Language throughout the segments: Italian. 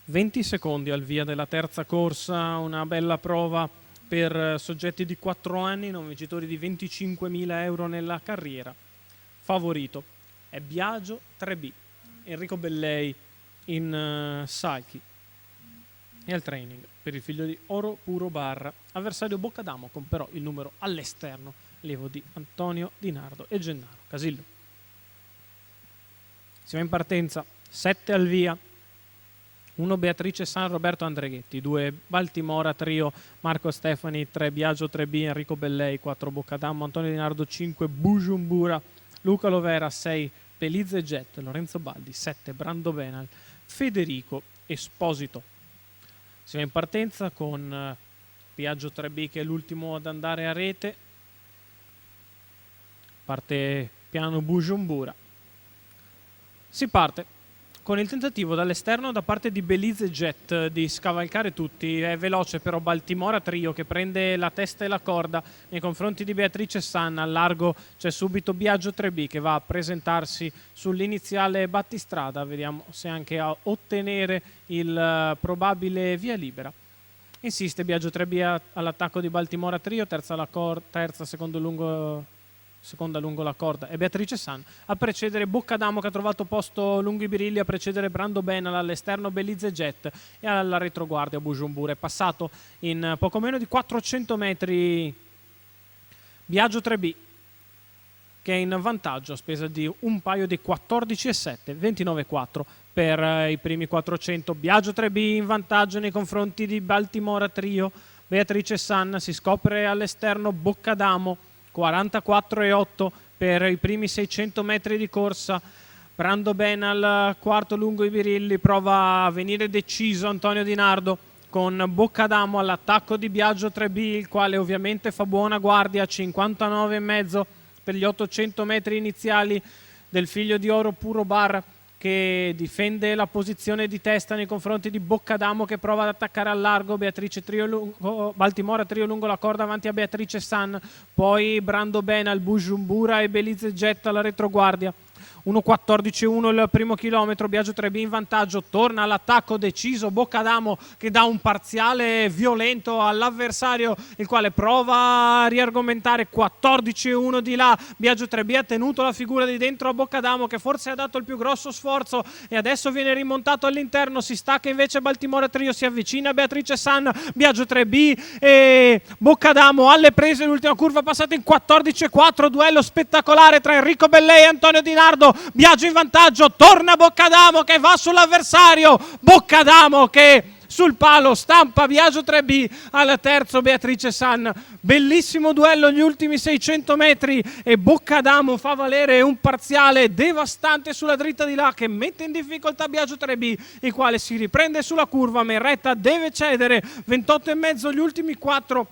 20 secondi al via della terza corsa, una bella prova per soggetti di 4 anni, non vincitori di 25.000 euro nella carriera. Favorito è Biagio 3B, Enrico Bellei in salchi e al training per il figlio di Oro Puro Barra, avversario Boccadamo con però il numero all'esterno, levo di Antonio Di Nardo e Gennaro Casillo. Si va in partenza, 7 al via, 1 Beatrice San Roberto Andreghetti, 2 Baltimora Trio Marco Stefani, 3 Biagio 3B Enrico Bellei, 4 Boccadamo Antonio Di Nardo, 5 Bujumbura Luca Lovera, 6 Pelizze Jet Lorenzo Baldi, 7 Brando Benal Federico Esposito. Si va in partenza con Biagio 3B che è l'ultimo ad andare a rete, parte piano Bujumbura. Si parte con il tentativo dall'esterno da parte di Belize Jet di scavalcare tutti. È veloce però Baltimora Trio che prende la testa e la corda nei confronti di Beatrice San. Al largo c'è subito Biagio 3B che va a presentarsi sull'iniziale battistrada. Vediamo se anche a ottenere il probabile via libera. Insiste Biagio 3B all'attacco di Baltimora Trio, seconda lungo la corda è Beatrice San, a precedere Boccadamo che ha trovato posto lungo i birilli, a precedere Brando Benal, all'esterno Belize Jet e alla retroguardia Bujumbura. È passato in poco meno di 400 metri Biagio 3B che è in vantaggio a spesa di un paio di 14,7, 29,4 per i primi 400. Biagio 3B in vantaggio nei confronti di Baltimora Trio. Beatrice San si scopre all'esterno Boccadamo, 44,8 per i primi 600 metri di corsa. Brando Benal, quarto lungo i birilli, prova a venire deciso Antonio Di Nardo con Boccadamo all'attacco di Biagio 3B, il quale ovviamente fa buona guardia, 59,5 per gli 800 metri iniziali del figlio di Oro Puro Bar, che difende la posizione di testa nei confronti di Boccadamo che prova ad attaccare al largo. Baltimora Trio lungo la corda avanti a Beatrice San, poi Brando Benal, Bujumbura e Belize Jet alla retroguardia. 1,14,1 il primo chilometro, Biagio 3B in vantaggio, torna all'attacco deciso Boccadamo che dà un parziale violento all'avversario, il quale prova a riargomentare. 14,1 di là, Biagio 3B ha tenuto la figura di dentro a Boccadamo che forse ha dato il più grosso sforzo e adesso viene rimontato all'interno. Si stacca invece Baltimora Trio, si avvicina a Beatrice San, Biagio 3B e Boccadamo alle prese, l'ultima curva passata in 14,4, duello spettacolare tra Enrico Bellei e Antonio Di Nardo. Biagio in vantaggio, torna Boccadamo che va sull'avversario, Boccadamo che sul palo stampa Biagio 3B al terzo Beatrice San. Bellissimo duello gli ultimi 600 metri e Boccadamo fa valere un parziale devastante sulla dritta di là che mette in difficoltà Biagio 3B, il quale si riprende sulla curva ma in retta deve cedere. 28,5 gli ultimi 4,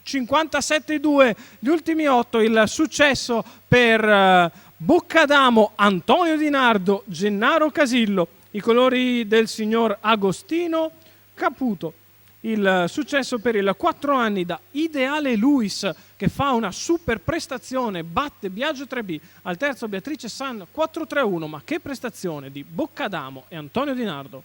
57,2 gli ultimi 8. Il successo per Boccadamo, Antonio Di Nardo, Gennaro Casillo, i colori del signor Agostino Caputo. Il successo per il 4 anni da Ideale Luis che fa una super prestazione, batte Biagio 3B, al terzo Beatrice San 4,31, ma che prestazione di Boccadamo e Antonio Di Nardo.